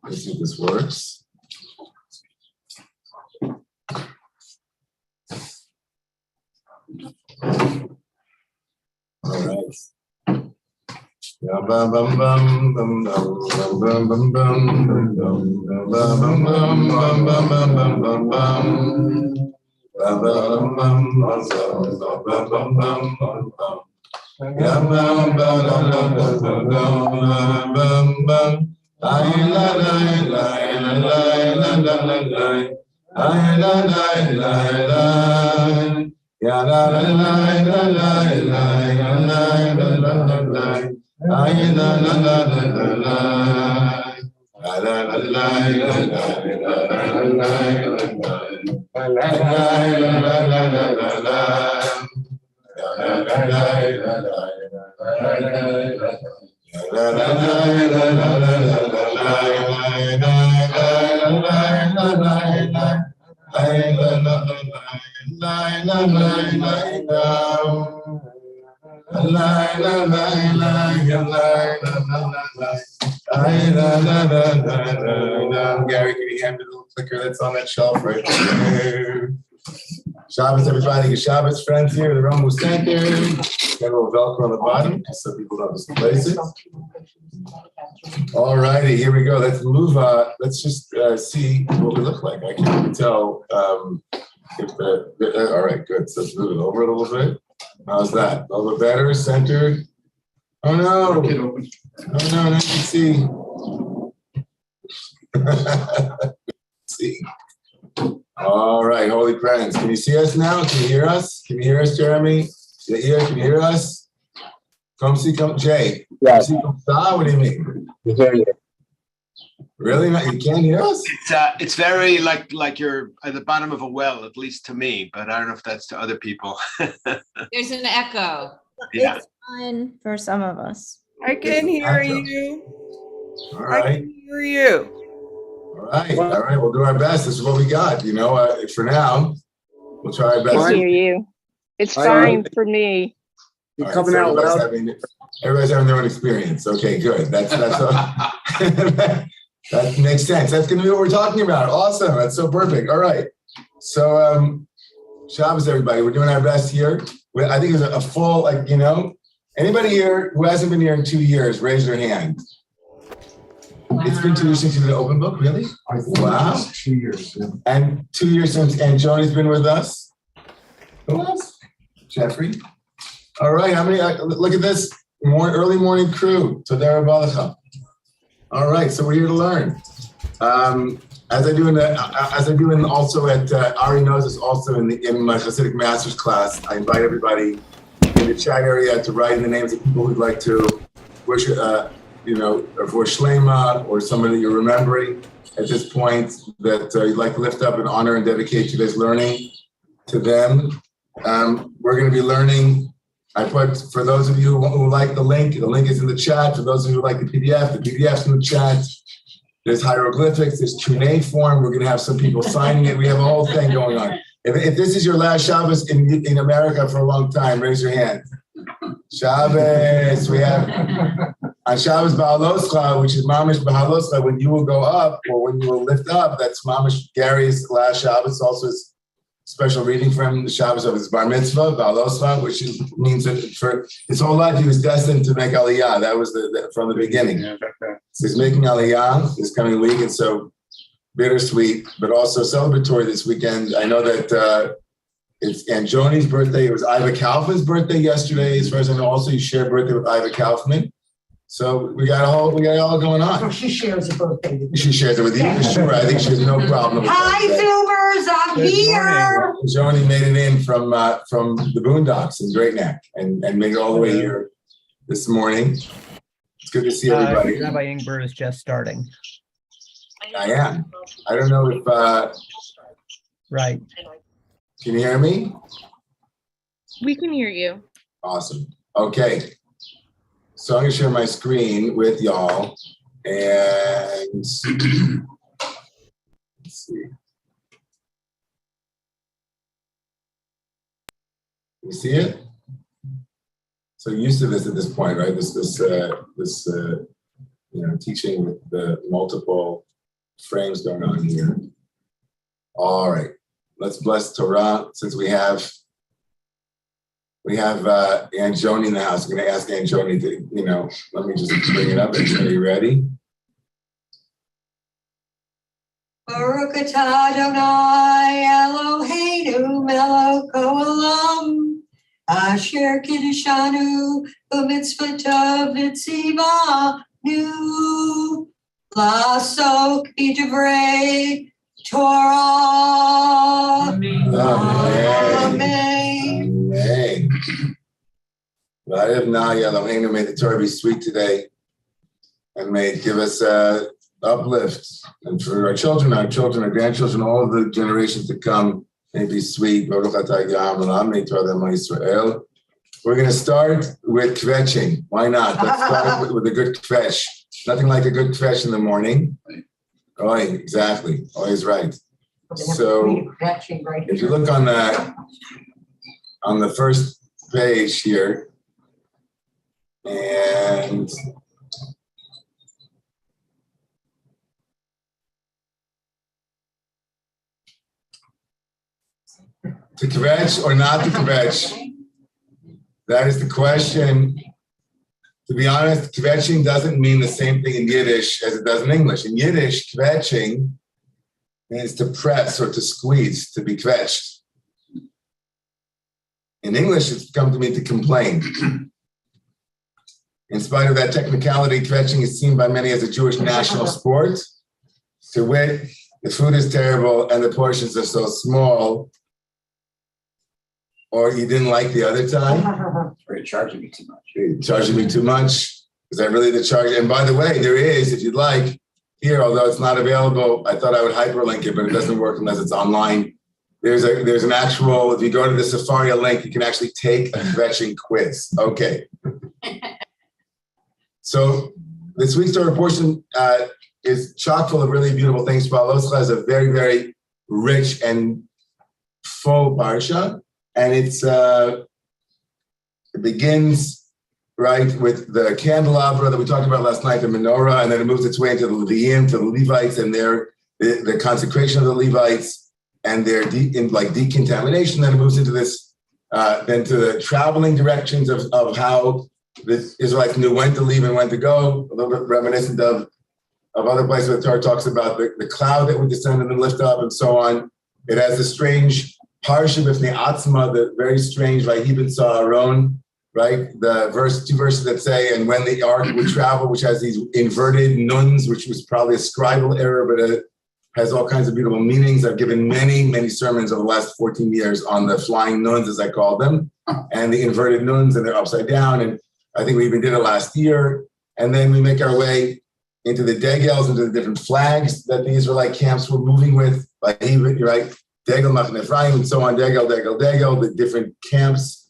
Let's see if this works. All right. Bum bum bum bum bum bum bum bum bum bum bum bum bum bum bum bum bum. Bum bum bum bum bum bum bum bum. Bum bum bum bum bum bum. La la la la la la la la la. La la la la la. Ya la la la la la la la la la la. La la la la la la. La la la la la la la Gary, can you hand me the little clicker that's on that shelf right there? Shabbos, everybody. Shabbos, friends here, the Romemu Center. Got a little Velcro on the bottom so people know this places. All righty, here we go. Let's move. Let's just see what we look like. I can't even tell. All right, good. So let's move it over a little bit. How's that? A little bit better, centered. Oh no! Oh no! Now you can see. See. All right, holy friends. Can you see us now? Can you hear us? Can you hear us, Jeremy? Can you hear us? Come see, come, Jay. Yes. What do you mean? We hear you. Really? You can't hear us? It's very like you're at the bottom of a well, at least to me, but I don't know if that's to other people. There's an echo. Yeah. It's fine for some of us. I can hear you. All right. I can hear you. All right. We'll do our best. This is what we got. You know, for now, we'll try our I best. can hear you. It's fine for me. You're All coming so out loud. Everybody's having their own experience. Okay, good. That's that makes sense. That's going to be what we're talking about. Awesome. That's so perfect. All right. So, Shabbos, everybody. We're doing our best here. I think it's a full, anybody here who hasn't been here in 2 years, raise your hand. Wow. It's been 2 years since you did an open book, really? Wow. 2 years. Yeah. And 2 years since Joni's been with us. Who else? Jeffrey. All right. How many? Look at this early morning crew. Todera Balacha. All right. So we're here to learn. As I do also at Ari knows this also in my Hasidic Masters class. I invite everybody in the chat area to write in the names of people who'd like to wish, or for Shlema or somebody that you're remembering at this point that you'd like to lift up and honor and dedicate today's learning to them. We're going to be learning. I put, for those of you who like the link is in the chat. For those of you who like the PDF's in the chat. There's hieroglyphics, there's cuneiform. We're going to have some people signing it. We have a whole thing going on. If this is your last Shabbos in America for a long time, raise your hand. Shabbos, we have on Shabbos Ba'aloscha, which is Mamish Ba'aloscha, when you will go up or when you will lift up, that's Mamish Gary's last Shabbos. Also, his special reading from the Shabbos of his Bar Mitzvah, Ba'aloscha, which means that for his whole life he was destined to make Aliyah. That was from the beginning. So he's making Aliyah this coming week, and so bittersweet, but also celebratory this weekend. I know that it's Joni's birthday. It was Iva Kaufman's birthday yesterday. As far as I know, also you share birthday with Iva Kaufman. So we got it all going on. So she shares her birthday. She shares it with you. Yeah. Sure, I think she has no problem with Hi, Zoomers, I'm here. Joni made it in from the Boondocks in Great Neck and made it all the way here this morning. It's good to see everybody. Rabbi Ingber is just starting. I am. I don't know if. Right. Can you hear me? We can hear you. Awesome. Okay. So I'm going to share my screen with y'all. And let's see. You see it? So used to this at this point, right? This teaching with the multiple frames going on here. All right. Let's bless Torah since we have Aunt Joni in the house. I'm going to ask Aunt Joni to, let me just bring it up. Are you ready? Baruch atah Adonai Eloheinu melech haolam asher kiddushanu b'mitzvotav v'tzivanu la'asok b'divrei Torah. Amen. Amen. May the Torah be sweet today, and may it give us uplift. And for our children, our grandchildren, all of the generations to come, may it be sweet. We're going to start with kvetching. Why not? Let's start with a good kvetch. Nothing like a good kvetch in the morning. Oh, exactly. Always right. So if you look on the first page here, and to kvetch or not to kvetch, that is the question. To be honest, kvetching doesn't mean the same thing in Yiddish as it does in English. In Yiddish, kvetching means to press or to squeeze, to be kvetched. In English, it's come to mean to complain. In spite of that technicality, kvetching is seen by many as a Jewish national sport. To wit, the food is terrible and the portions are so small, or you didn't like the other time. Or you're charging me too much. You're charging me too much. Is that really the charge? And by the way, there is, if you'd like, here, although it's not available, I thought I would hyperlink it, but it doesn't work unless it's online. There's an actual, if you go to the Safari link, you can actually take a kvetching quiz. Okay. So this week's Torah portion is chock full of really beautiful things. Baloscha is a very, very rich and full parsha. And it begins, right, with the candelabra that we talked about last night, the menorah, and then it moves its way into the Leviim, to the Levites, and the consecration of the Levites, and their decontamination. Then it moves into this, then to the traveling directions of how the Israelites knew when to leave and when to go, a little bit reminiscent of other places where the Torah talks about the cloud that would descend and then lift up and so on. It has a strange Parsha b'fnei atzma, the very strange Vayi b'tza Aaron, right? The two verses that say, and when the ark would travel, which has these inverted nuns, which was probably a scribal error, but it has all kinds of beautiful meanings. I've given many, many sermons over the last 14 years on the flying nuns, as I call them, and the inverted nuns, and they're upside down. And I think we even did it last year. And then we make our way into the degels, into the different flags that the Israelite camps were moving with, like, right? Degel, Machne Ephraim, and so on, Degel, the different camps.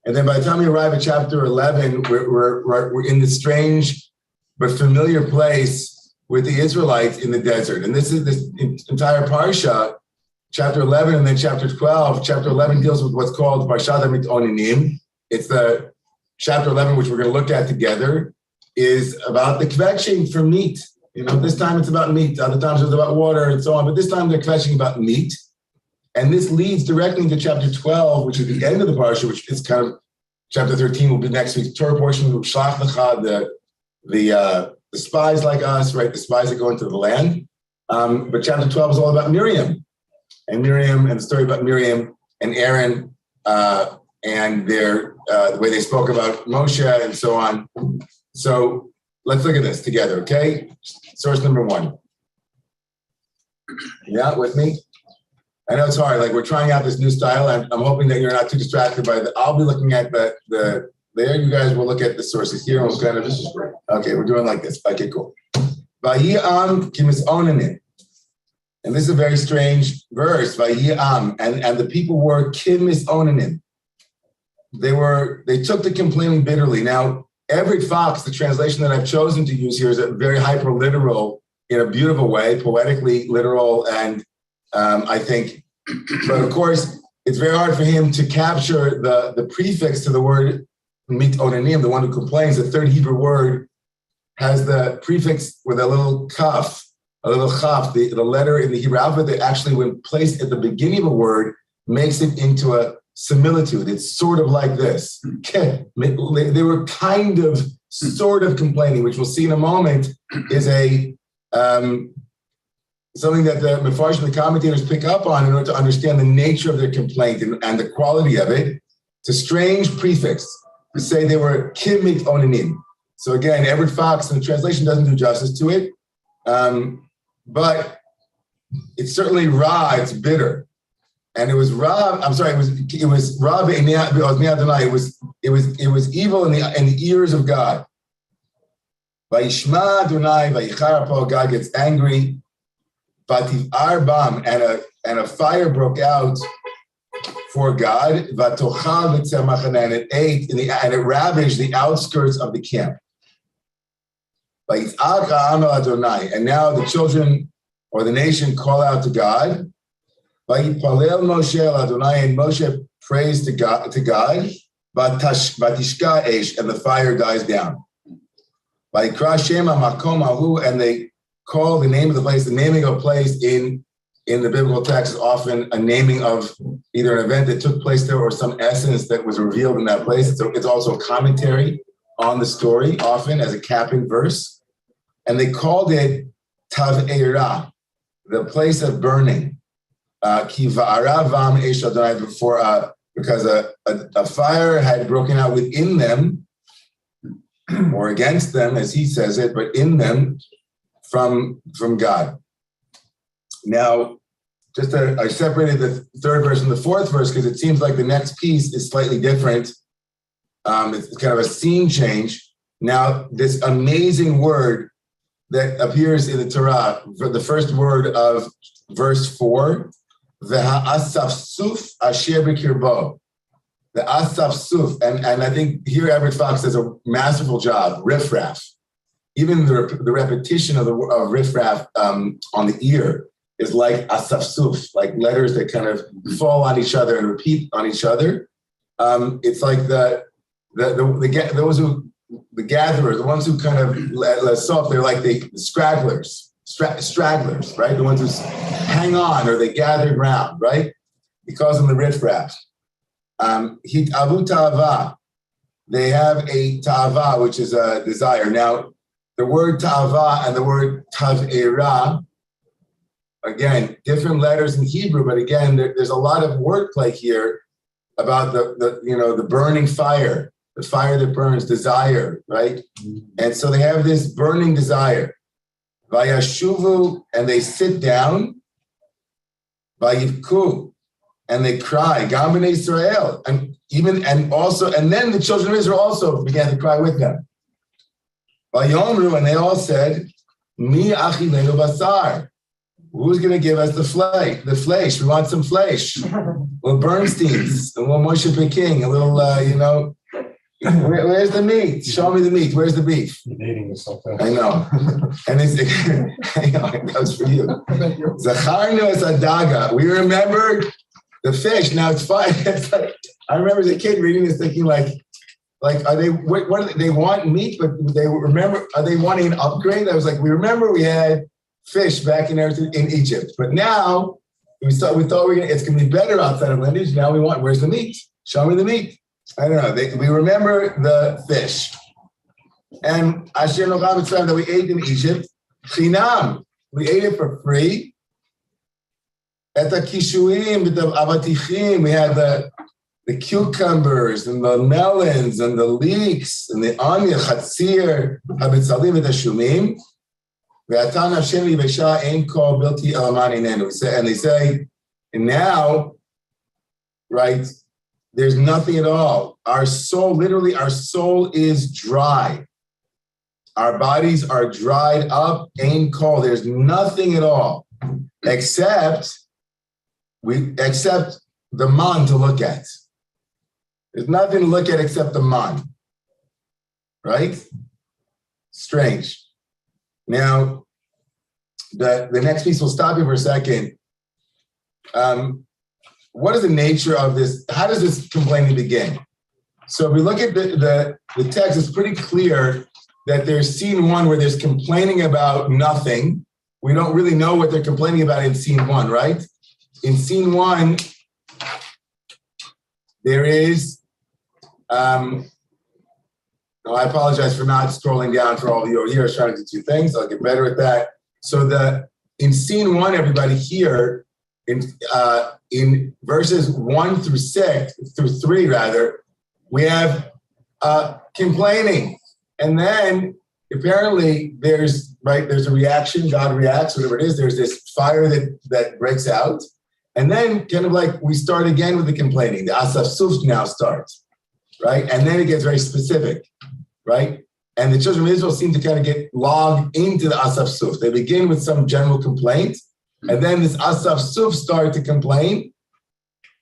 And then by the time we arrive at chapter 11, we're in the strange but familiar place with the Israelites in the desert. And this is this entire parsha, chapter 11 and then chapter 12. Chapter 11 deals with what's called Parshat HaMit'oninim. It's the chapter 11, which we're going to look at together, is about the kvetching for meat. This time it's about meat. Other times it's about water and so on. But this time they're kvetching about meat. And this leads directly into chapter 12, which is the end of the parsha, which is kind of chapter 13 will be next week's Torah portion. Shlach lecha, the spies like us, right? The spies that go into the land. But chapter 12 is all about Miriam, and the story about Miriam and Aaron, and the way they spoke about Moshe and so on. So let's look at this together, okay? Source number 1. Yeah, with me? I know it's hard. Like, we're trying out this new style. I'm hoping that you're not too distracted by I'll be looking at there. You guys will look at the sources here. Okay, we're doing like this. Okay, cool. Vayi'am kimis'onanim. And this is a very strange verse. Vayi'am. And the people were kimis'onanim. they took the complaining bitterly. Now, Everett Fox, the translation that I've chosen to use here is a very hyper-literal in a beautiful way, poetically literal, and I think, but of course, it's very hard for him to capture the prefix to the word mitonanim, the one who complains. The third Hebrew word has the prefix with a little kaf, a little chaf, the letter in the Hebrew alphabet that actually, when placed at the beginning of a word, makes it into a similitude. It's sort of like this. They were kind of, sort of complaining, which we'll see in a moment, is a something that the Mefarshim, the commentators, pick up on in order to understand the nature of their complaint and the quality of it. It's a strange prefix to say they were kimit onanim. So again, Everett Fox in the translation doesn't do justice to it, but it's certainly ra. It's bitter, and it was ra. I'm sorry, it was ra Adonai. It was evil in the ears of God. Vayishma Adonai vayichar. God gets angry. Vativ bam, and a fire broke out for God. Vatochal v'tzemach, and it ate and it ravaged the outskirts of the camp. Vayitzak ha'am el Adonai, and now the children or the nation call out to God. Vayipalel Moshe el Adonai, and Moshe prays to God. Vatishka esh, and the fire dies down. Vayikra Shema makom ahu, and they call the name of the place. The naming of a place in the biblical text is often a naming of either an event that took place there or some essence that was revealed in that place. So it's also a commentary on the story, often as a capping verse. And they called it Tav-Eira, the place of burning. Ki va'ara vam esh Adonai, because a fire had broken out within them, or against them, as he says it, but in them, from God. Now, I separated the third verse and the fourth verse because it seems like the next piece is slightly different. It's kind of a scene change. Now, this amazing word that appears in the Torah, for the first word of verse 4, V'ha'asafsuf asher b'kirbo. The asafsuf, and I think here Everett Fox does a masterful job, riffraff. Even the repetition of riffraff on the ear is like asafsuf, like letters that kind of fall on each other and repeat on each other. It's like the gatherers, the ones who kind of let soft, they're like the stragglers, right? The ones who hang on or they gather ground, right? He calls them the riffraff. Hitavu ta'ava, they have a ta'ava, which is a desire. Now, the word ta'ava and the word tav'era, again, different letters in Hebrew, but again, there's a lot of wordplay here about the burning fire, the fire that burns, desire, right? And so they have this burning desire. Vayashuvu, and they sit down. Vayivku, and they cry. Gam b'nei Israel, and then the children of Israel also began to cry with them. Vayomru, and they all said, Mi achilenu basar. Who's going to give us the flesh? We want some flesh. A little Bernstein's, a little Moshe Peking, a little, where's the meat? Show me the meat. Where's the beef? You're dating yourself. I know. And I know, that was for you. Zacharnu es adaga. We remembered the fish. Now it's fine. It's like, I remember as a kid reading this thinking like, are they, what they want meat, but they remember, are they wanting an upgrade? I was like, we remember we had fish back in Egypt, but now it's going to be better outside of lineage. Now we want, where's the meat? Show me the meat. I don't know. We remember the fish. And Asher Nocham Mitzrayim that we ate in Egypt, Chinam, we ate it for free. At the Kishuim, the Avatichim, we had the cucumbers and the melons and the leeks and the onion, chatzir, habitzalim, and the shumim. And they say, and now, right, there's nothing at all. Our soul, literally, our soul is dry. Our bodies are dried up, ain't cold. There's nothing at all, except the man to look at. There's nothing to look at except the man. Right? Strange. Now, the next piece, we'll stop here for a second. What is the nature of this? How does this complaining begin? So if we look at the text, it's pretty clear that there's scene one where there's complaining about nothing. We don't really know what they're complaining about in scene one, right? In scene one, there is, I apologize for not scrolling down for all of you over here. I was trying to do two things. I'll get better at that. So in scene one, everybody here, in verses 1 through 3 rather, we have complaining. And then apparently there's a reaction, God reacts, whatever it is, there's this fire that breaks out. And then kind of like we start again with the complaining. The Asaf Suf now starts, right? And then it gets very specific, right? And the children of Israel seem to kind of get logged into the Asaf Suf. They begin with some general complaint, and then this Asaf Suf start to complain,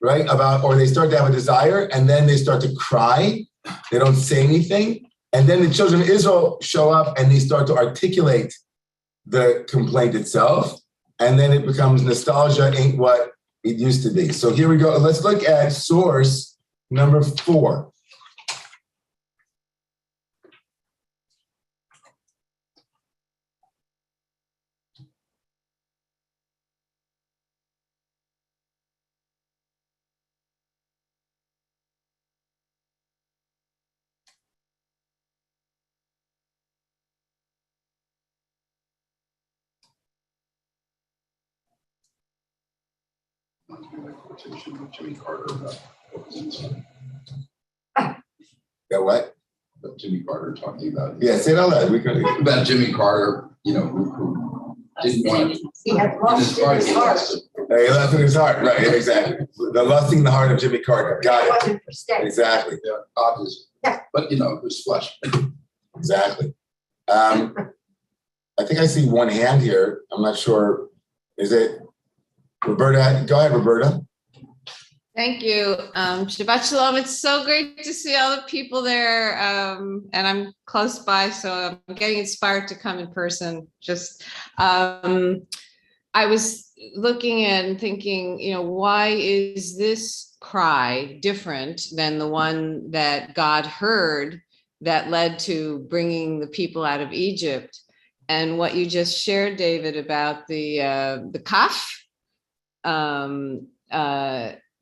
right? Or they start to have a desire, and then they start to cry. They don't say anything. And then the children of Israel show up and they start to articulate the complaint itself. And then it becomes nostalgia ain't what it used to be. So here we go. Let's look at source number 4. Jimmy Carter about what was inside. Got what? But Jimmy Carter talking about Yeah, say it out loud. We can. about Jimmy Carter, who didn't want He had lost in his heart. He left in his heart, right? Exactly. The lusting the heart of Jimmy Carter. Got it. Wasn't for steak. Exactly. Yeah, obvious. Yeah. But it was flesh. Exactly. I think I see one hand here. I'm not sure. Is it Roberta? Go ahead, Roberta. Thank you. Shabbat Shalom. It's so great to see all the people there. And I'm close by, so I'm getting inspired to come in person. I was looking and thinking, why is this cry different than the one that God heard that led to bringing the people out of Egypt? And what you just shared, David, about the kaf,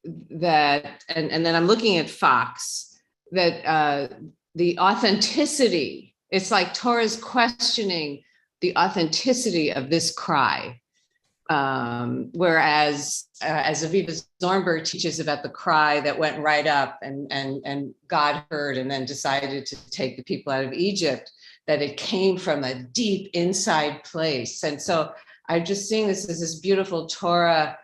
that, and then I'm looking at Fox, that the authenticity, it's like Torah's questioning the authenticity of this cry. Whereas as Aviva Zornberg teaches about the cry that went right up and God heard and then decided to take the people out of Egypt, that it came from a deep inside place. And so I'm just seeing this as this beautiful Torah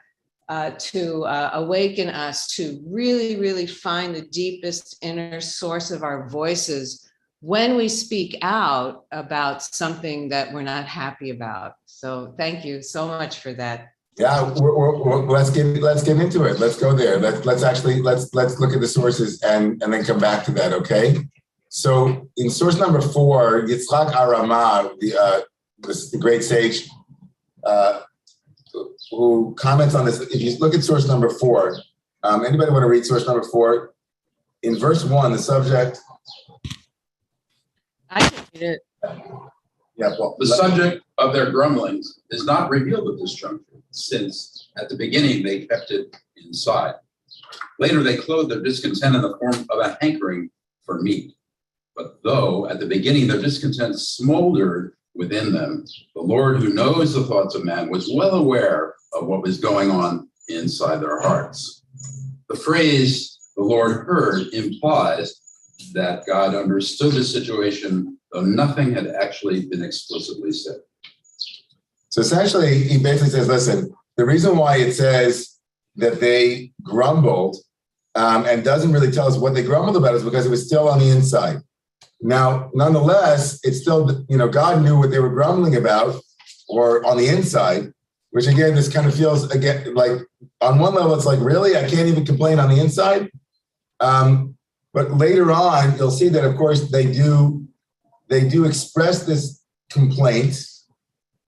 to awaken us to really, really find the deepest inner source of our voices when we speak out about something that we're not happy about. So thank you so much for that. Yeah, let's get into it. Let's go there. Let's look at the sources and then come back to that. Okay. So in source number 4, Yitzhak Arama, the great sage, who comments on this. If you look at source number 4, anybody want to read source number 4? In verse 1, the subject. I can read it. Yeah, well, The subject of their grumblings is not revealed at this juncture, since at the beginning they kept it inside. Later they clothed their discontent in the form of a hankering for meat. But though at the beginning their discontent smoldered within them, the Lord, who knows the thoughts of man, was well aware of what was going on inside their hearts. The phrase "the Lord heard" implies that God understood the situation, though nothing had actually been explicitly said. So essentially, he basically says, listen, the reason why it says that they grumbled and doesn't really tell us what they grumbled about is because it was still on the inside. Now, nonetheless, it's still, God knew what they were grumbling about or on the inside, which again, this kind of feels, again, like on one level, it's like, really? I can't even complain on the inside? But later on, you'll see that, of course, they do express this complaint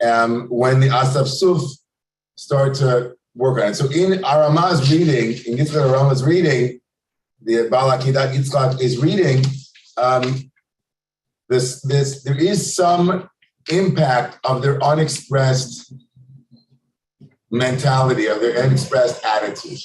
when the Asaf Suf start to work on it. So in Arama's reading, in Yitzchak Arama's reading, the Baal Akidat Yitzchak is reading, there is some impact of their unexpressed mentality, of their unexpressed attitude.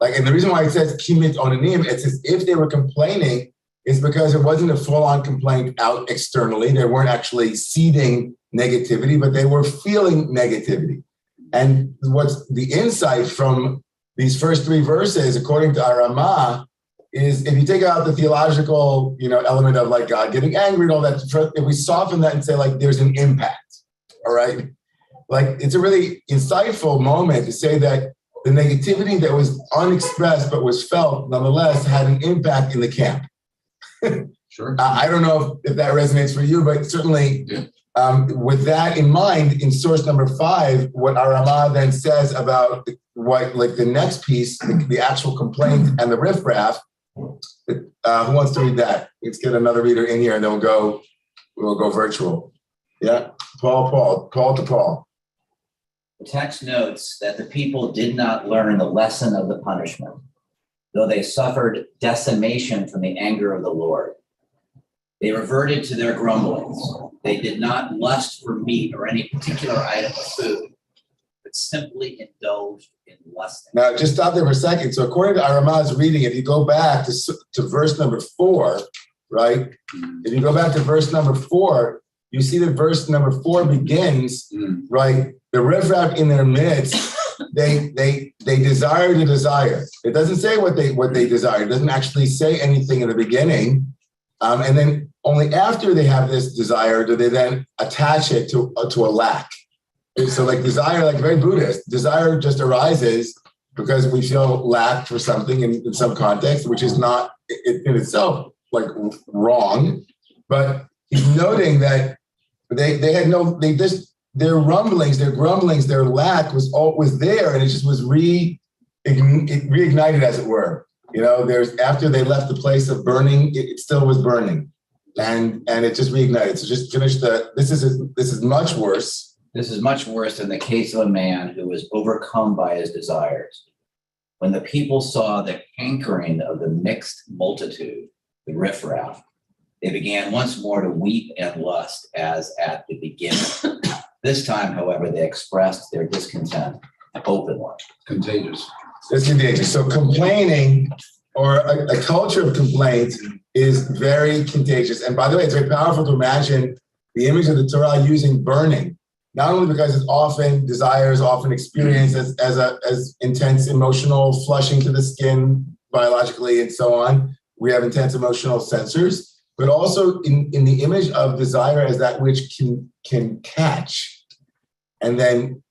Like, and the reason why it says kimit onanim, it's as if they were complaining, is because it wasn't a full-on complaint out externally. They weren't actually seeding negativity, but they were feeling negativity. And what's the insight from these first three verses, according to Arama, is if you take out the theological, element of like God getting angry and all that, if we soften that and say like there's an impact, all right? Like it's a really insightful moment to say that the negativity that was unexpressed but was felt nonetheless had an impact in the camp. Sure. I don't know if that resonates for you, but certainly with that in mind, in source number 5, what Arama then says about what, like the next piece, the actual complaint and the riffraff. Who wants to read that? Let's get another reader in here, and then we'll go virtual. Yeah, Paul to Paul. The text notes that the people did not learn the lesson of the punishment, though they suffered decimation from the anger of the Lord. They reverted to their grumblings. They did not lust for meat or any particular item of food, but simply indulged in lusting. Now, just stop there for a second. So according to Arama's reading, if you go back to verse number 4, right? If you go back to verse number 4, you see that verse number 4 begins, right? The riffraff in their midst, they desire to desire. It doesn't say what they desire. It doesn't actually say anything in the beginning. And then only after they have this desire do they then attach it to a lack. So like desire, like very Buddhist, desire just arises because we feel lack for something in some context, which is not in itself like wrong. But he's noting that their rumblings, their grumblings, their lack was always there, and it just was reignited, as it were. After they left the place of burning, it still was burning, and it just reignited. So just finish this is much worse. This is much worse than the case of a man who was overcome by his desires. When the people saw the hankering of the mixed multitude, the riffraff, they began once more to weep and lust as at the beginning. This time, however, they expressed their discontent openly. Contagious. It's contagious. So complaining, or a culture of complaint, is very contagious. And by the way, it's very powerful to imagine the image of the Torah using burning, not only because it's often desires, often experienced as intense emotional flushing to the skin biologically and so on. We have intense emotional sensors, but also in the image of desire as that which can catch and then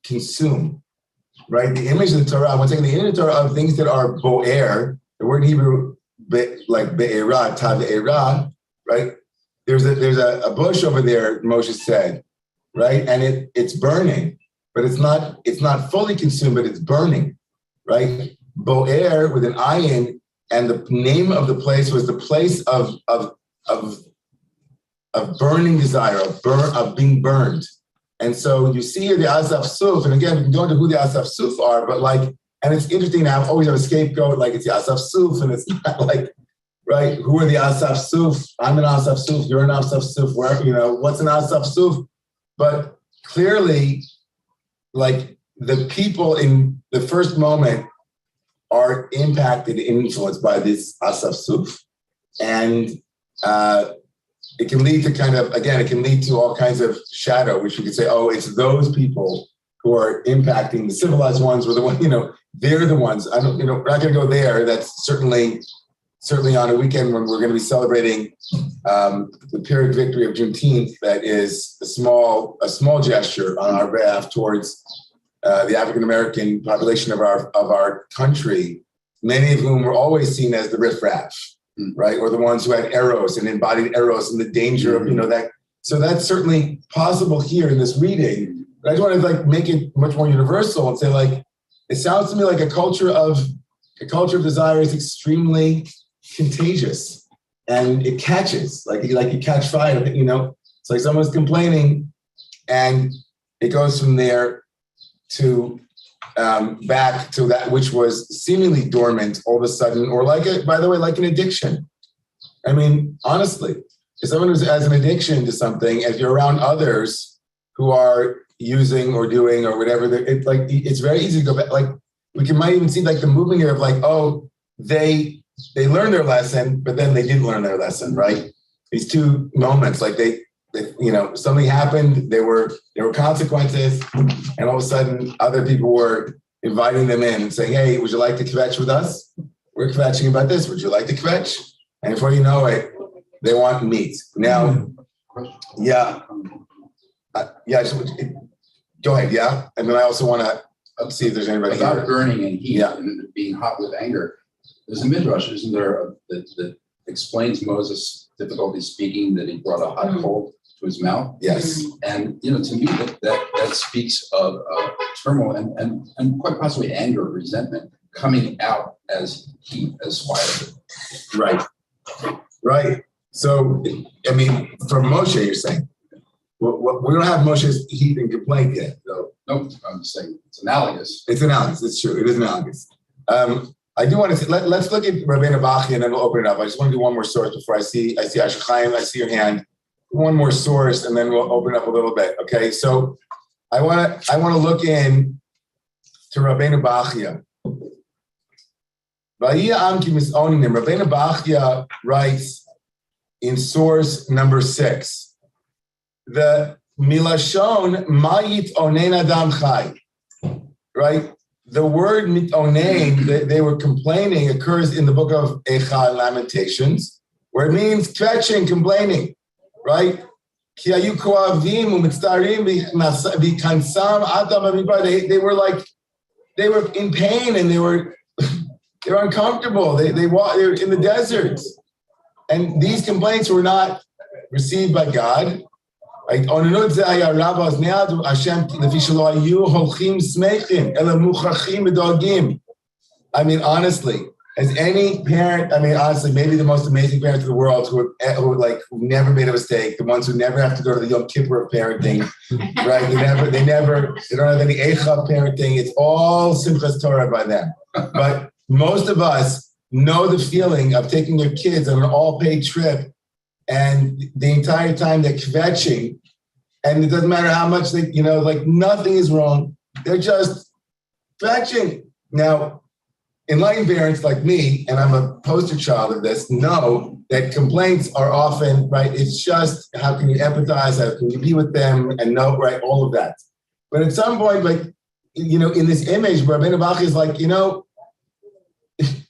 consume, right? The image of the Torah, one second, the image of the Torah of things that are bo'er, the word in Hebrew, like be'era, tave'era, right? There's a bush over there, Moshe said, right? And it's burning, but it's not fully consumed, but it's burning, right? Bo'er with an ayin, and the name of the place was the place of burning desire, of being burned. And so you see here the Asaf Suf, and again, we can go into who the Asaf Suf are, but and it's interesting to always have a scapegoat, like it's the Asaf Suf, and it's not like, right, who are the Asaf Suf? I'm an Asaf Suf, you're an Asaf Suf, what's an Asaf Suf? But clearly, like the people in the first moment are impacted and influenced by this Asaf Suf. And it can lead to it can lead to all kinds of shadow, which you could say, oh, it's those people who are impacting the civilized ones, or the one, they're the ones. We're not going to go there. That's certainly on a weekend when we're going to be celebrating the Pyrrhic victory of Juneteenth. That is a small gesture on our behalf towards the African-American population of our country, many of whom were always seen as the riffraff, right? Or the ones who had arrows and embodied arrows and the danger of, that. So that's certainly possible here in this reading. But I just want to make it much more universal and say it sounds to me like a culture of desire is extremely contagious and it catches, like you catch fire, It's like someone's complaining and it goes from there to back to that which was seemingly dormant all of a sudden, or like an addiction. I mean, honestly, if someone who has an addiction to something, if you're around others who are using or doing or whatever, it's very easy to go back. Like might even see like the movement here of like, oh, they learned their lesson, but then they didn't learn their lesson, right? These two moments, like they something happened, there were consequences, and all of a sudden other people were inviting them in and saying, hey, would you like to kvetch with us? We're kvetching about this. Would you like to kvetch? And before you know it, they want meat. Now, yeah. Go ahead, yeah. And then I also want to see if there's anybody Without here. burning and heat and being hot with anger, there's a midrash, isn't there, that explains Moses' difficulty speaking, that he brought a hot coal to his mouth. Yes. And to me, that speaks of turmoil and quite possibly anger, resentment coming out as heat, as fire. Right. So, I mean, from Moshe, you're saying, we don't have Moshe's heat and complaint yet, though. Nope, I'm just saying it's analogous. It's analogous. It's true. It is analogous. I do want to say, let's look at Rabbeinu Bachya and then we'll open it up. I just want to do one more source before I see Asher Chaim, I see your hand. One more source and then we'll open it up a little bit. Okay, so I want to look in to Rabbeinu Bachya. Rabbeinu Bachya writes in source number 6, the milashon mayit onen adam chai, right? The word mitonen, they were complaining, occurs in the book of Eicha, Lamentations, where it means kvetching, complaining, right? Ki hayu koavim umitztarim v'kansam adam amidbar. They were in pain and they were uncomfortable. They were in the desert, and these complaints were not received by God. Right? I mean, honestly, as any parent, honestly, maybe the most amazing parents in the world who never made a mistake, the ones who never have to go to the Yom Kippur of parenting, right? They don't have any Eicha parenting. It's all Simchas Torah by them. But most of us know the feeling of taking your kids on an all-paid trip, and the entire time they're kvetching, and it doesn't matter how much nothing is wrong. They're just kvetching. Now, enlightened parents like me, and I'm a poster child of this, know that complaints are often, right, it's just how can you empathize, how can you be with them, and know, right, all of that. But at some point, in this image, Rabbeinu Bachya is like,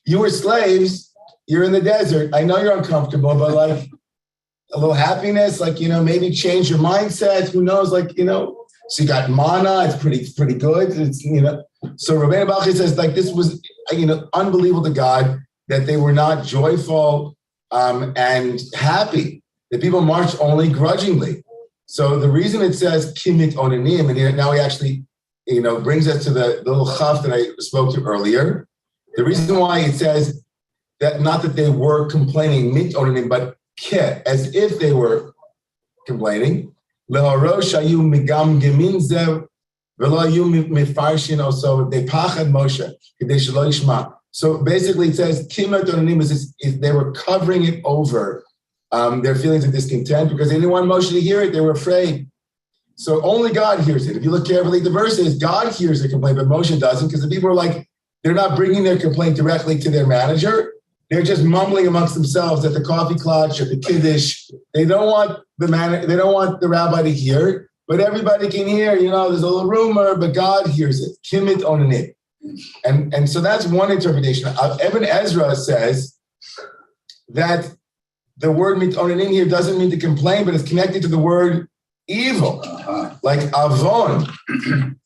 you were slaves, you're in the desert, I know you're uncomfortable, but a little happiness, maybe change your mindset, who knows, so you got mana, it's pretty good, so Rabbeinu Bachya says, this was, unbelievable to God that they were not joyful and happy, that people marched only grudgingly. So the reason it says kimit onanim, and here, now he actually, brings us to the little chaf that I spoke to earlier. The reason why it says that, not that they were complaining mit onanim, but ke, as if they were complaining. Leharosh hayu megamgemin zev v'lo hayu mefarshin also they pachad Moshe k'dei shelo yishma. So basically, it says kimet onanim is if they were covering it over their feelings of discontent because they didn't want Moshe to hear it. They were afraid. So only God hears it. If you look carefully at the verses, God hears the complaint, but Moshe doesn't, because the people are they're not bringing their complaint directly to their manager. They're just mumbling amongst themselves at the coffee clutch, at the kiddush. They don't want they don't want the rabbi to hear, but everybody can hear. There's a little rumor, but God hears it. Kimit onanim, and so that's one interpretation. Ibn Ezra says that the word mit onanim here doesn't mean to complain, but it's connected to the word evil, like avon,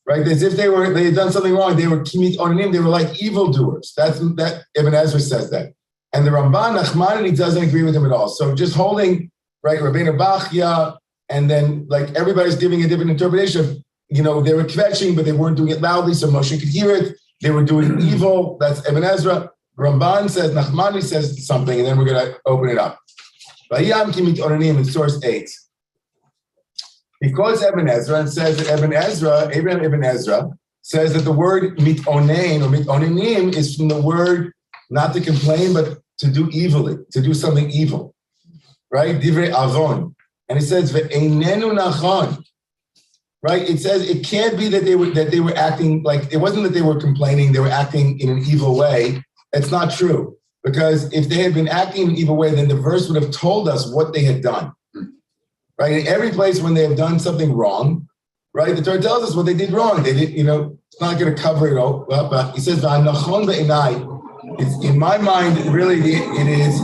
right? As if they had done something wrong. They were kimit onanim. They were like evildoers. That Ibn Ezra says that. And the Ramban Nachmanides doesn't agree with him at all. So just holding, right, Rabbeinu Bachya, and then everybody's giving a different interpretation of, they were kvetching, but they weren't doing it loudly, so Moshe could hear it. They were doing evil. That's Ibn Ezra. Ramban says, Nachmani says something, and then we're going to open it up. Vayam ki mitonanim in source 8. Because Ibn Ezra says that Abraham Ibn Ezra says that the word mitonain or mitonanim is from the word not to complain, but to do evilly, to do something evil, right? Divrei avon. And it says, ve'einenu nachon. Right? It says it can't be that they were acting like, it wasn't that they were complaining, they were acting in an evil way. It's not true. Because if they had been acting in an evil way, then the verse would have told us what they had done. Right? In every place when they have done something wrong, right? The Torah tells us what they did wrong. They did, it's not going to cover it all. But he says, "V'anachon be'enai." It's in my mind, really, it is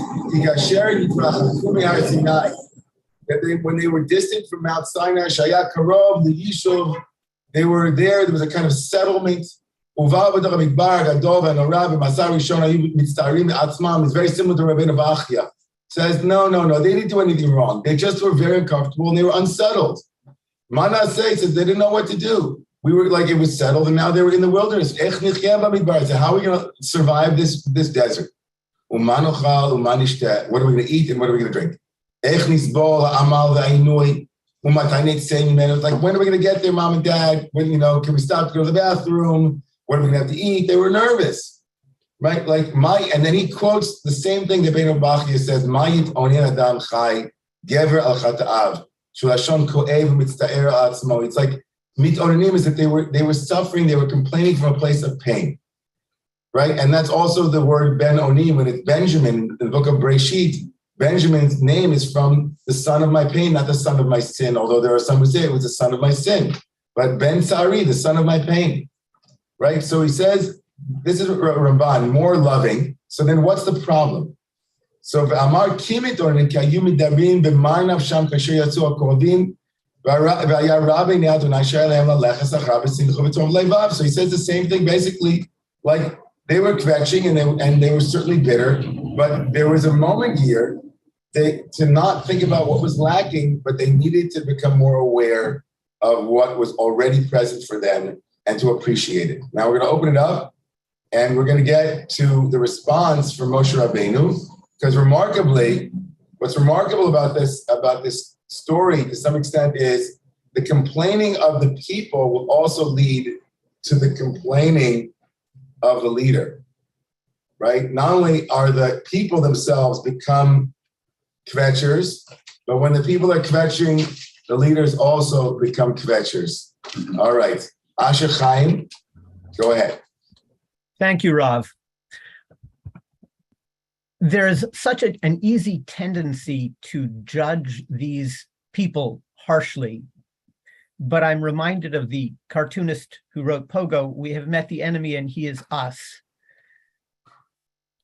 that when they were distant from Mount Sinai, Shaya Karov, the Yishuv, they were there. There was a kind of settlement. It's very similar to Rabbeinu Bachya. Says, no, they didn't do anything wrong. They just were very uncomfortable and they were unsettled. Manasseh says they didn't know what to do. We were like, it was settled and now they were in the wilderness. So how are we going to survive this desert? What are we going to eat and what are we going to drink? Like, when are we going to get there, mom and dad? When, can we stop to go to the bathroom? What are we going to have to eat? They were nervous. Right, and then he quotes the same thing that Rabbeinu Bachya says, "Mayit onin adam chai gever al chataav shulashon koev mitztaer atzmo." It's like mitonanim is that they were suffering, they were complaining from a place of pain, right? And that's also the word Ben Onim when it's Benjamin in the book of Breshit. Benjamin's name is from the son of my pain, not the son of my sin. Although there are some who say it was the son of my sin, but Ben Sari, the son of my pain, right? So he says. This is Ramban, more loving. So then what's the problem? So Amar Kimit or Nikayumi Dabin B'Marnav Sham Kasher Yatsu Akovim V'Aya Rabbi Ne'adonai Shalem Lalechas Achar B'Simcha V'Tov Levav. So he says the same thing basically, like they were kvetching and they were certainly bitter, but there was a moment here to not think about what was lacking, but they needed to become more aware of what was already present for them and to appreciate it. Now we're going to open it up. And we're going to get to the response from Moshe Rabbeinu, because what's remarkable about this story to some extent is the complaining of the people will also lead to the complaining of the leader, right? Not only are the people themselves become kvetchers, but when the people are kvetching, the leaders also become kvetchers. All right. Asher Chaim, go ahead. Thank you, Rav. There's such an easy tendency to judge these people harshly, but I'm reminded of the cartoonist who wrote Pogo, "We have met the enemy and he is us."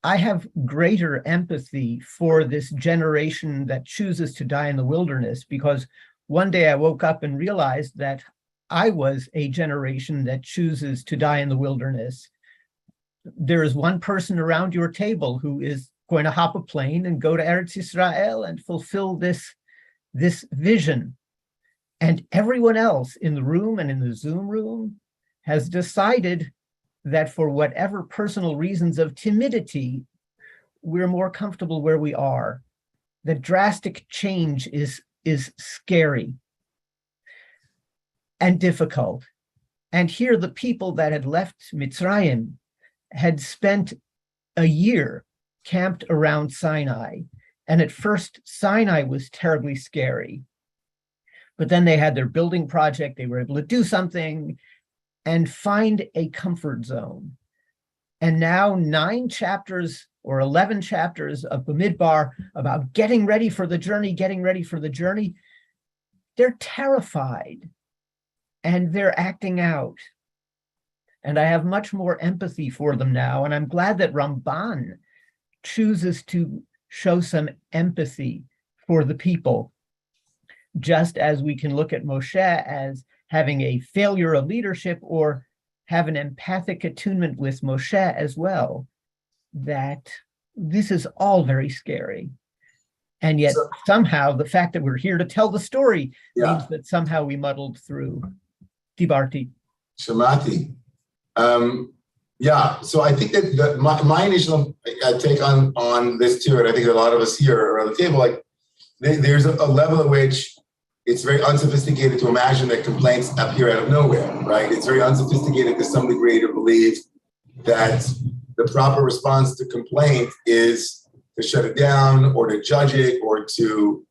I have greater empathy for this generation that chooses to die in the wilderness, because one day I woke up and realized that I was a generation that chooses to die in the wilderness. There is one person around your table who is going to hop a plane and go to Eretz Yisrael and fulfill this vision. And everyone else in the room and in the Zoom room has decided that for whatever personal reasons of timidity, we're more comfortable where we are. That drastic change is scary and difficult. And here the people that had left Mitzrayim had spent a year camped around Sinai. And at first, Sinai was terribly scary. But then they had their building project. They were able to do something and find a comfort zone. And now 9 chapters or 11 chapters of Bamidbar about getting ready for the journey. They're terrified and they're acting out. And I have much more empathy for them now. And I'm glad that Ramban chooses to show some empathy for the people, just as we can look at Moshe as having a failure of leadership or have an empathic attunement with Moshe as well, that this is all very scary. And yet somehow the fact that we're here to tell the story means that somehow we muddled through. Dibarti. Shamati. Yeah, so I think that my initial take on this too, and I think a lot of us here around the table, like there's a level at which it's very unsophisticated to imagine that complaints appear out of nowhere, right? It's very unsophisticated to some degree to believe that the proper response to complaint is to shut it down or to judge it or to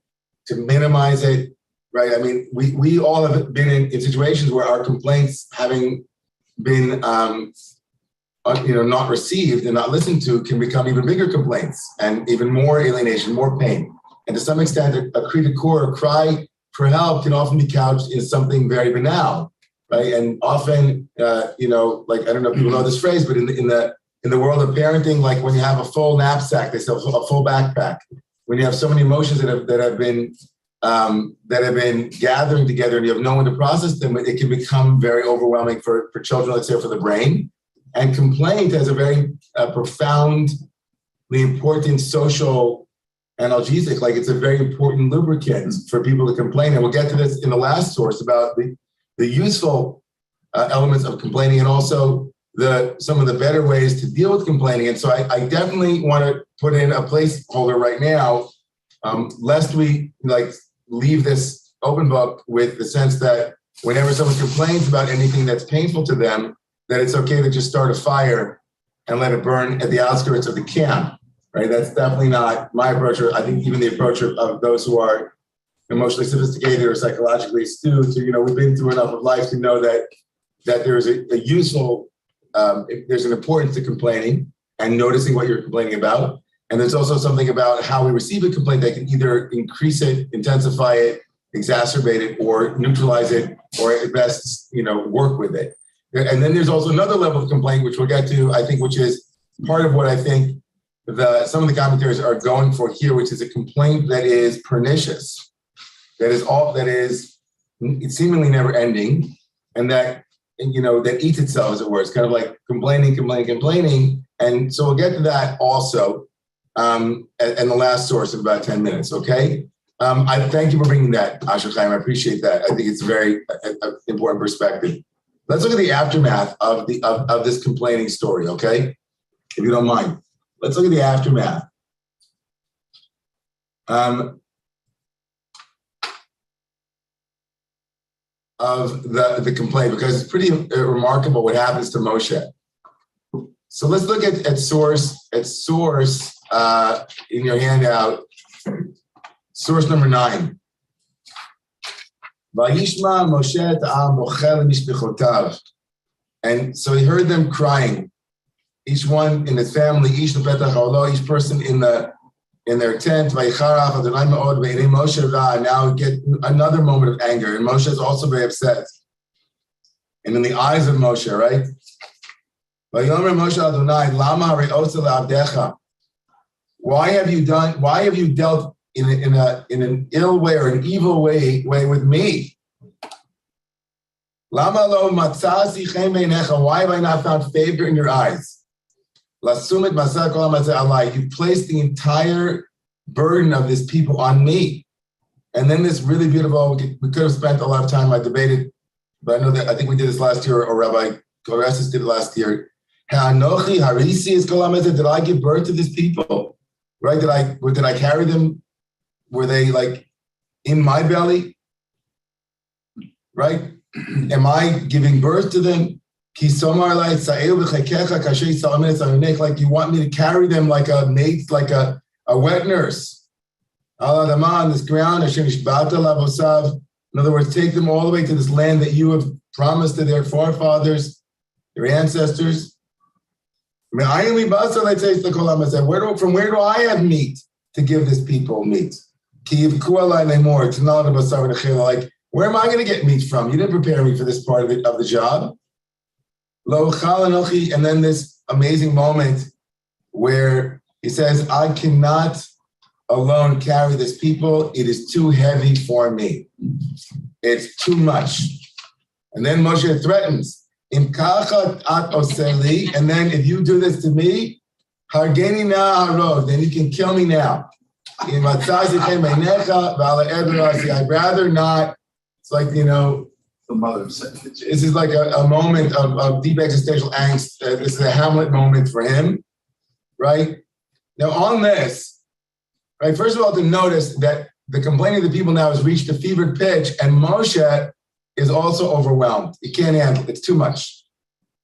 minimize it, right? I mean, we all have been in situations where our complaints, having been not received and not listened to, can become even bigger complaints and even more alienation, more pain. And to some extent, a cri de coeur, a cry for help, can often be couched in something very banal, right? And often, like, I don't know if people know this phrase, but in the world of parenting, like when you have a full knapsack, they say a full backpack. When you have so many emotions that have been gathering together and you have no one to process them, it can become very overwhelming for children, let's say, for the brain. And complaint has a very profoundly important social analgesic, like it's a very important lubricant for people to complain. And we'll get to this in the last source about the useful elements of complaining and also some of the better ways to deal with complaining. And so I definitely want to put in a placeholder right now, lest we leave this open book with the sense that whenever someone complains about anything that's painful to them, that it's okay to just start a fire and let it burn at the outskirts of the camp, right? That's definitely not my approach, or I think even the approach of those who are emotionally sophisticated or psychologically astute. So, we've been through enough of life to know that there's a useful, there's an importance to complaining and noticing what you're complaining about. And there's also something about how we receive a complaint that can either increase it, intensify it, exacerbate it, or neutralize it, or at best, work with it. And then there's also another level of complaint, which we'll get to, I think, which is part of what I think some of the commentators are going for here, which is a complaint that is pernicious, that is seemingly never ending, and that eats itself, as it were. It's kind of like complaining. And so we'll get to that also, and the last source in about 10 minutes, okay? I thank you for bringing that, Asher Chaim. I appreciate that. I think it's a very important perspective. Let's look at the aftermath of this complaining story, okay? If you don't mind. Let's look at the aftermath. Of the complaint, because it's pretty remarkable what happens to Moshe. So let's look at source in your handout, source number 9. Vayishma Moshe et ha'am bochel mishpechotav. And so he heard them crying, each one in his family, each person in their tent. Vayicharach Adonai me'od ve'inei Moshe ra. Now we get another moment of anger, and Moshe is also very upset. And in the eyes of Moshe, right? Vayomer Moshe Adonai, lama hare'osa le'avdecha. Why have you dealt in an ill way or an evil way with me? Lama lo matzasi chen beinecha. Why have I not found favor in your eyes? Lasumit masar kol ha'matzah alai. You placed the entire burden of this people on me. And then this really beautiful, we could have spent a lot of time, I debated, but I think we did this last year, or Rabbi Koresis did it last year. Ha'anochi harisi is kol ha'matzah. Did I give birth to these people? Right? Did I carry them? Were they like in my belly? Right? Am I giving birth to them? Like you want me to carry them like a mate, like a wet nurse. On this ground. In other words, take them all the way to this land that you have promised to their forefathers, their ancestors. From where do I have meat to give this people meat? Like, where am I going to get meat from? You didn't prepare me for this part of the job. And then this amazing moment where he says, I cannot alone carry this people. It is too heavy for me. It's too much. And then Moshe threatens, and then if you do this to me, then you can kill me now. I'd rather not. It's like, The mother said, This is like a moment of deep existential angst. This is a Hamlet moment for him, right? Now on this, right, first of all, to notice that the complaining of the people now has reached a fevered pitch, and Moshe is also overwhelmed. He can't handle it. It's too much.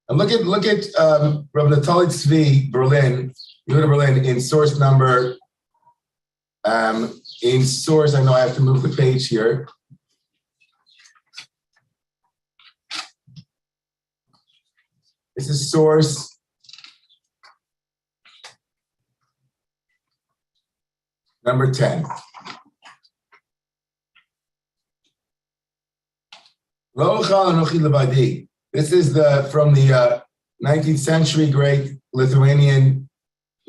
And look at Rabbi Natali Tzvi, Berlin, Yehuda Berlin, in source number, I know I have to move the page here. This is source number 10. This is from the 19th century great Lithuanian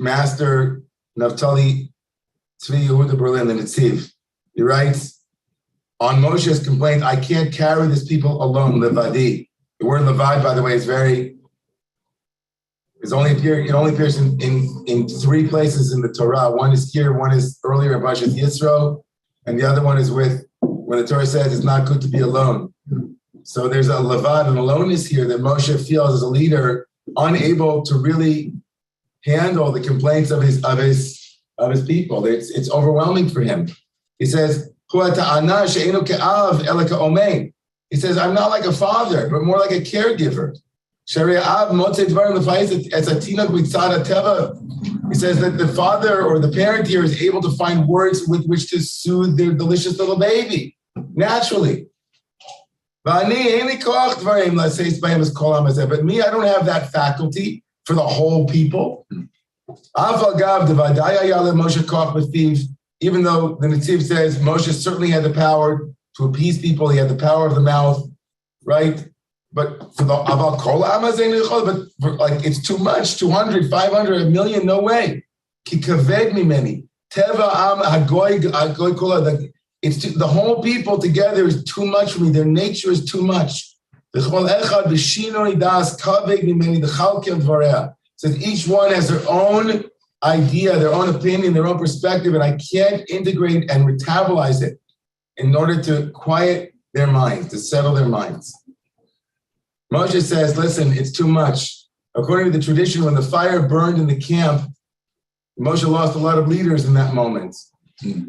master Naftali Tzvi Yehuda Berlin, the Netziv. He writes on Moshe's complaint, I can't carry this people alone, levadi. The word levad, by the way, it only appears in three places in the Torah. One is here, one is earlier in Parashat Yisro, and the other one is when the Torah says it's not good to be alone. So there's a levad, an aloneness here that Moshe feels as a leader, unable to really handle the complaints of his people. It's overwhelming for him. He says, he says, I'm not like a father, but more like a caregiver. He says that the father or the parent here is able to find words with which to soothe their delicious little baby, naturally. But me, I don't have that faculty for the whole people. Even though the Netziv says Moshe certainly had the power to appease people, he had the power of the mouth, right? But for it's too much, 200, 500, 1 million, no way. The whole people together is too much for me. Their nature is too much. So each one has their own idea, their own opinion, their own perspective, and I can't integrate and metabolize it in order to quiet their minds, to settle their minds. Moshe says, listen, it's too much. According to the tradition, when the fire burned in the camp, Moshe lost a lot of leaders in that moment.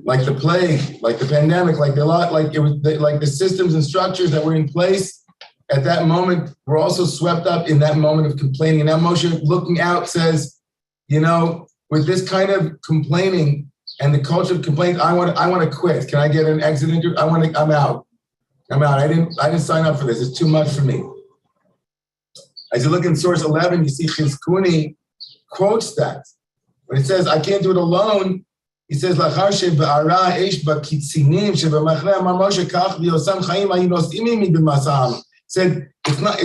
Like the plague, like the pandemic, like the systems and structures that were in place at that moment were also swept up in that moment of complaining. And now Moshe, looking out, says, with this kind of complaining and the culture of complaint, I want to quit. Can I get an exit interview? I'm out. I didn't sign up for this. It's too much for me. As you look in source 11, you see Chizkuni quotes that. When it says, I can't do it alone, he says, said, it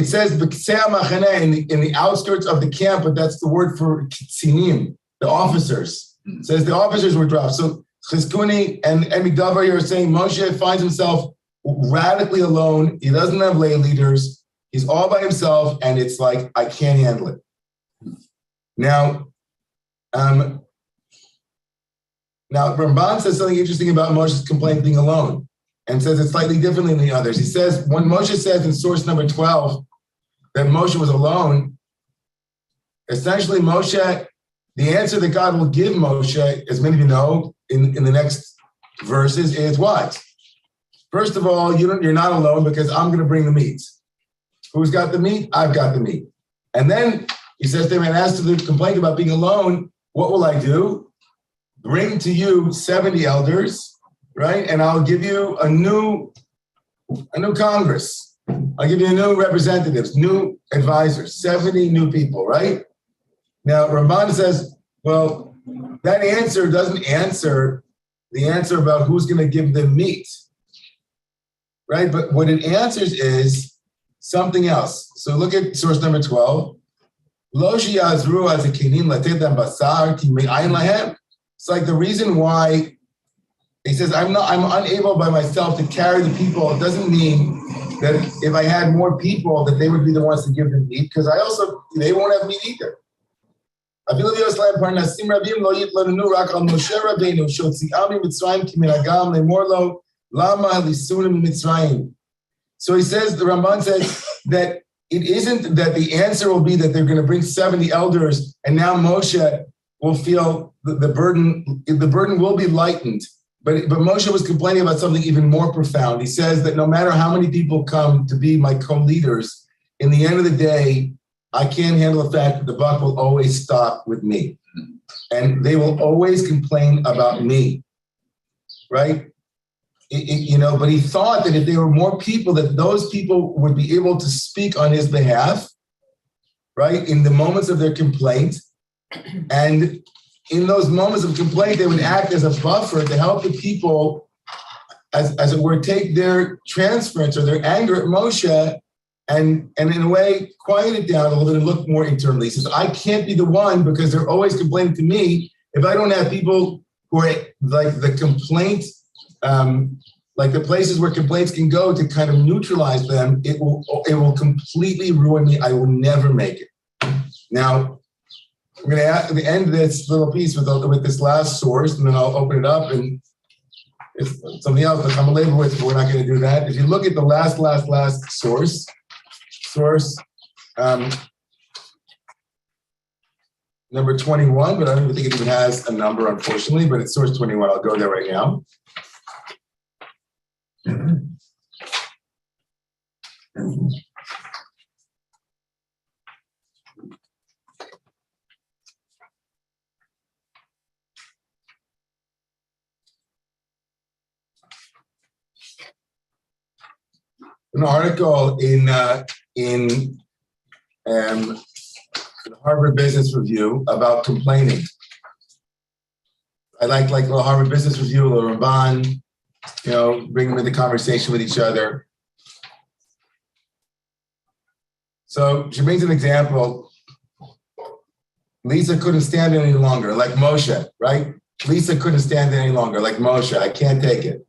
says in the outskirts of the camp, but that's the word for kitzinim, the officers. It says the officers were dropped. So Chizkuni and Migdavar here are saying Moshe finds himself radically alone. He doesn't have lay leaders. He's all by himself, and it's like, I can't handle it. Now Ramban says something interesting about Moshe's complaint being alone, and says it slightly differently than the others. He says, when Moshe says in source number 12 that Moshe was alone, essentially Moshe, the answer that God will give Moshe, as many of you know, in the next verses is what? First of all, you're not alone because I'm going to bring the meat. Who's got the meat? I've got the meat. And then he says to him, and as to the complaint about being alone, what will I do? Bring to you 70 elders, right? And I'll give you a new Congress. I'll give you new representatives, new advisors, 70 new people, right? Now, Ramban says, well, that answer doesn't answer the answer about who's going to give them meat, right? But what it answers is something else. So look at source number 12. It's like the reason why he says, I'm unable by myself to carry the people. It doesn't mean that if I had more people that they would be the ones to give them meat, because they won't have meat either. So he says, the Ramban says that it isn't that the answer will be that they're going to bring 70 elders and now Moshe will feel the burden will be lightened. But Moshe was complaining about something even more profound. He says that no matter how many people come to be my co-leaders, in the end of the day, I can't handle the fact that the buck will always stop with me. And they will always complain about me, right? But he thought that if there were more people, that those people would be able to speak on his behalf, right, in the moments of their complaint. And in those moments of complaint, they would act as a buffer to help the people, as it were, take their transference or their anger at Moshe and in a way, quiet it down a little bit and look more internally. He says, I can't be the one because they're always complaining to me. If I don't have people who are like the complaint, like the places where complaints can go to kind of neutralize them, it will completely ruin me. I will never make it. Now, I'm going to end this little piece with this last source, and then I'll open it up. And it's something else that I'm going to labor with, but we're not going to do that. If you look at the last source, number 21, but I don't even think it even has a number, unfortunately, but it's source 21. I'll go there right now. An article in the Harvard Business Review about complaining. I like the Harvard Business Review, the Ramban, bring them into conversation with each other. So she brings an example. Lisa couldn't stand it any longer, like Moshe, right? Lisa couldn't stand it any longer, like Moshe. I can't take it.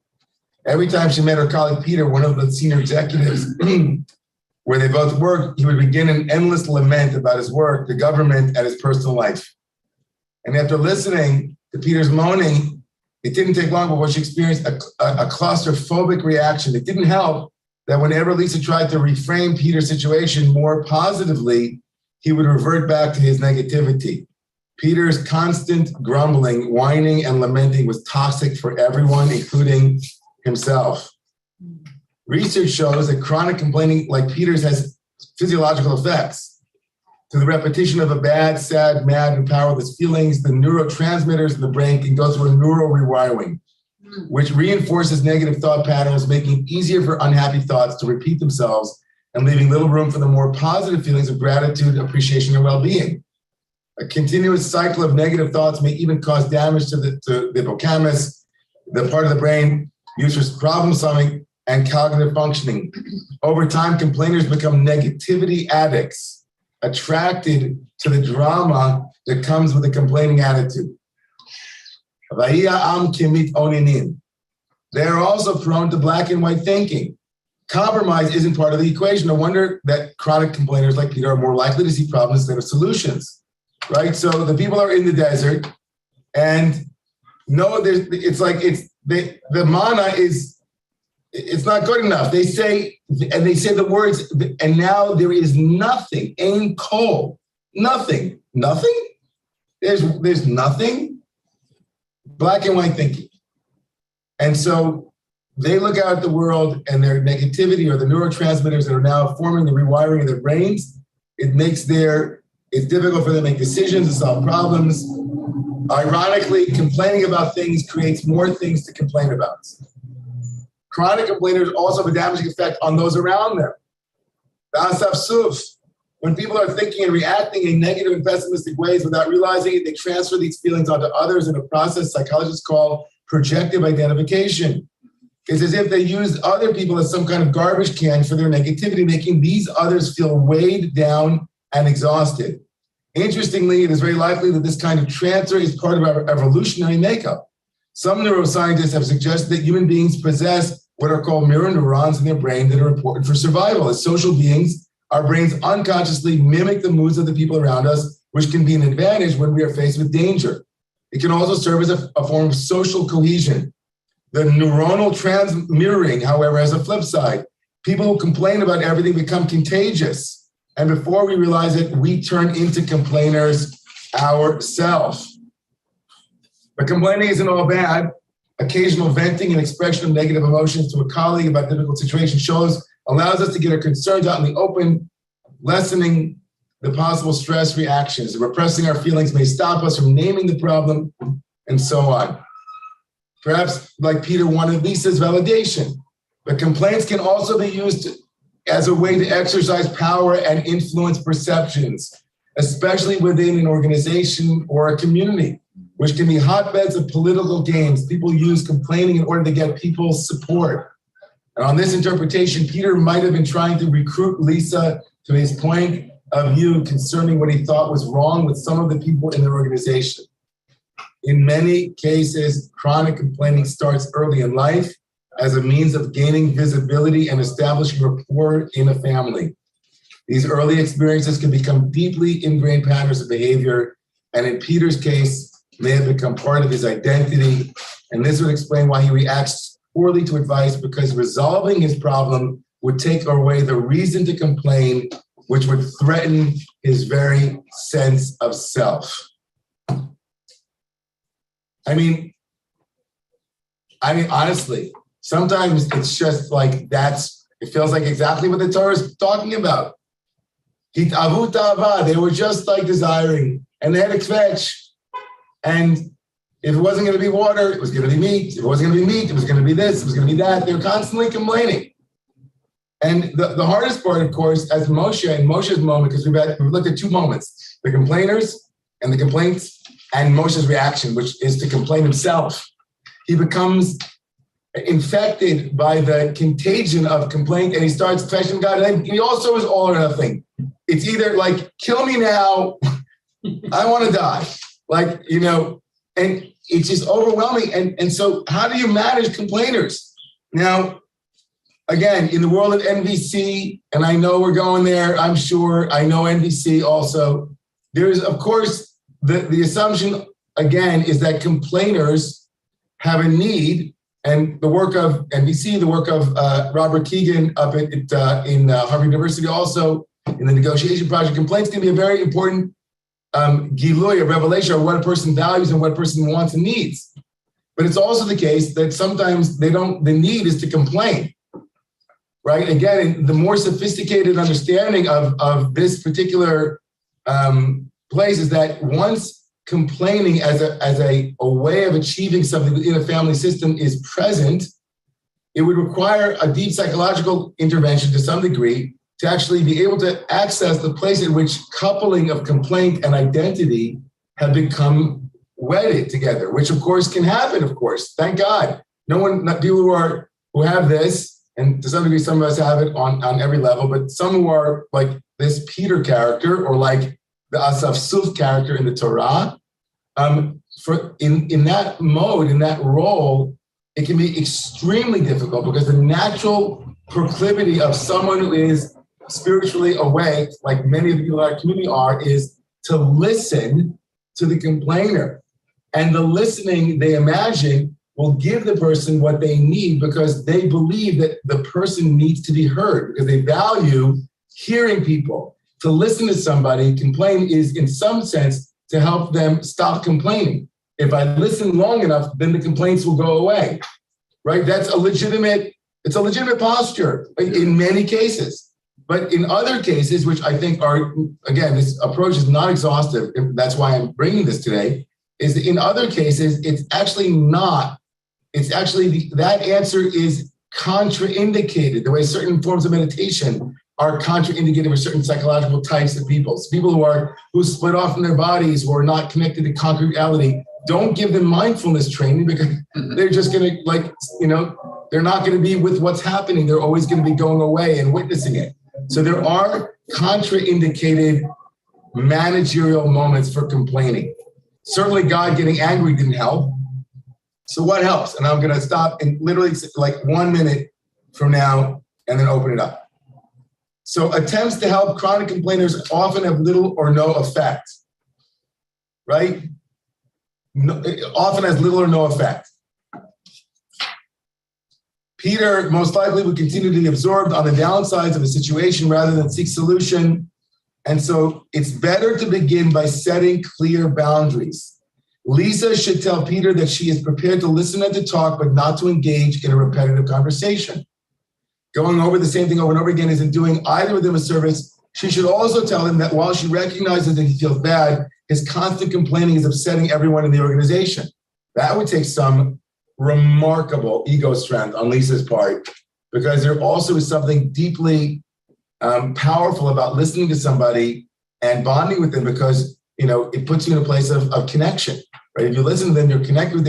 Every time she met her colleague Peter, one of the senior executives, where they both worked, he would begin an endless lament about his work, the government, and his personal life. And after listening to Peter's moaning, it didn't take long before she experienced a claustrophobic reaction. It didn't help that whenever Lisa tried to reframe Peter's situation more positively, he would revert back to his negativity. Peter's constant grumbling, whining, and lamenting was toxic for everyone, including himself. Research shows that chronic complaining like Peter's has physiological effects. To the repetition of a bad, sad, mad, and powerless feelings, the neurotransmitters in the brain can go through a neural rewiring, which reinforces negative thought patterns, making it easier for unhappy thoughts to repeat themselves and leaving little room for the more positive feelings of gratitude, appreciation, and well-being. A continuous cycle of negative thoughts may even cause damage to the hippocampus, the part of the brain used for problem solving and cognitive functioning. Over time, complainers become negativity addicts, attracted to the drama that comes with a complaining attitude. They are also prone to black and white thinking. Compromise isn't part of the equation. No wonder that chronic complainers like Peter are more likely to see problems instead of solutions, right? So the people are in the desert, and the mana it's not good enough. They say the words, and now there is nothing, ain kol, nothing. There's nothing. Black and white thinking. And so they look out at the world and their negativity or the neurotransmitters that are now forming the rewiring of their brains, it's difficult for them to make decisions and solve problems. Ironically, complaining about things creates more things to complain about. Chronic complainers also have a damaging effect on those around them. The asaf suf. When people are thinking and reacting in negative and pessimistic ways without realizing it, they transfer these feelings onto others in a process psychologists call projective identification. It's as if they use other people as some kind of garbage can for their negativity, making these others feel weighed down and exhausted. Interestingly, it is very likely that this kind of transfer is part of our evolutionary makeup. Some neuroscientists have suggested that human beings possess what are called mirror neurons in their brain that are important for survival. As social beings, our brains unconsciously mimic the moods of the people around us, which can be an advantage when we are faced with danger. It can also serve as a form of social cohesion. The neuronal mirroring, however, has a flip side. People who complain about everything become contagious. And before we realize it, we turn into complainers ourselves. But complaining isn't all bad. Occasional venting and expression of negative emotions to a colleague about difficult situations allows us to get our concerns out in the open, lessening the possible stress reactions. Repressing our feelings may stop us from naming the problem, and so on. Perhaps, like Peter wanted Lisa's validation, but complaints can also be used as a way to exercise power and influence perceptions, especially within an organization or a community, which can be hotbeds of political games. People use complaining in order to get people's support. And on this interpretation, Peter might have been trying to recruit Lisa to his point of view concerning what he thought was wrong with some of the people in their organization. In many cases, chronic complaining starts early in life as a means of gaining visibility and establishing rapport in a family. These early experiences can become deeply ingrained patterns of behavior, and in Peter's case, may have become part of his identity. And this would explain why he reacts poorly to advice, because resolving his problem would take away the reason to complain, which would threaten his very sense of self. I mean, honestly, sometimes it's just like it feels like exactly what the Torah is talking about. They were just like desiring, and they had a kvetch. And if it wasn't going to be water, it was going to be meat. If it wasn't going to be meat, it was going to be this, it was going to be that. They were constantly complaining. And the hardest part, of course, as Moshe, in Moshe's moment, because we've looked at two moments, the complainers and the complaints, and Moshe's reaction, which is to complain himself. He becomes infected by the contagion of complaint, and he starts questioning God. And he also is all or nothing. It's either like, kill me now, I want to die. Like, and it's just overwhelming. And so how do you manage complainers? Now, again, in the world of NVC, and I know we're going there, I'm sure, I know NVC also, there's, of course, the assumption, again, is that complainers have a need, and the work of NVC, the work of Robert Keegan up in Harvard University also, in the negotiation project, complaints can be a very important gilui, a revelation of what a person values and what a person wants and needs. But it's also the case that sometimes the need is to complain, right? Again, the more sophisticated understanding of this particular place is that once complaining as a way of achieving something within a family system is present, it would require a deep psychological intervention to some degree to actually be able to access the place in which coupling of complaint and identity have become wedded together, which of course can happen, of course. Thank God. People who have this, and to some degree some of us have it on every level, but some who are like this Peter character or like the Asaf Suf character in the Torah, in that mode, in that role, it can be extremely difficult because the natural proclivity of someone who is spiritually awake, like many of the people in our community are, is to listen to the complainer. And the listening, they imagine, will give the person what they need because they believe that the person needs to be heard, because they value hearing people. To listen to somebody complain is, in some sense, to help them stop complaining. If I listen long enough, then the complaints will go away, right? It's a legitimate posture in many cases. But in other cases, which I think are, again, this approach is not exhaustive, and that's why I'm bringing this today, is that in other cases, it's actually not. It's actually, that answer is contraindicated, the way certain forms of meditation are contraindicated with certain psychological types of people. So people who split off from their bodies, who are not connected to concrete reality, don't give them mindfulness training because they're just going to, they're not going to be with what's happening. They're always going to be going away and witnessing it. So there are contraindicated managerial moments for complaining. Certainly God getting angry didn't help. So what helps? And I'm going to stop in literally like 1 minute from now and then open it up. So attempts to help chronic complainers often have little or no effect, right? It often has little or no effect. Peter most likely would continue to be absorbed on the downsides of a situation rather than seek solution. And so it's better to begin by setting clear boundaries. Lisa should tell Peter that she is prepared to listen and to talk, but not to engage in a repetitive conversation. Going over the same thing over and over again isn't doing either of them a service. She should also tell him that while she recognizes that he feels bad, his constant complaining is upsetting everyone in the organization. That would take some remarkable ego strength on Lisa's part, because there also is something deeply powerful about listening to somebody and bonding with them, because it puts you in a place of connection, right? If you listen to them, you're connected with them.